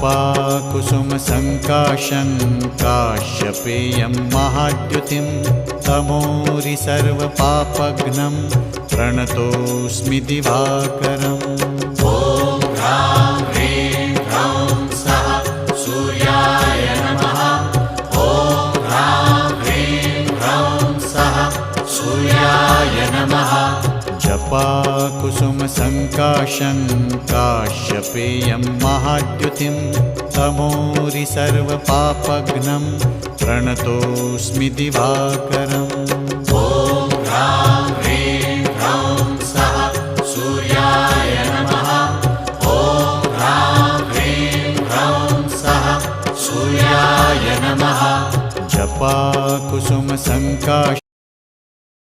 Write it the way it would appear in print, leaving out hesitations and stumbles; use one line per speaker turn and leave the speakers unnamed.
जपाकुसुमसङ्काशं काश्यपेयं महाद्युतिं तमोरि सर्वपापघ्नं प्रणतोऽस्मि दिवाकरम्। ॐ ह्रां ह्रीं ह्रौं सः सूर्याय नमः। ॐ ह्रां ह्रीं ह्रौं सः सूर्याय नमः। जपाकुसुमसङ्काशं काश्यपेयं महाद्युतिं तमोरि सर्वपापघ्नं प्रणतोऽस्मि दिवाकरम्। ॐ ह्रां ह्रीं ह्रौं सः सूर्याय नमः। ॐ ह्रां ह्रीं ह्रौं सः सूर्याय नमः। जपाकुसुमसङ्काशं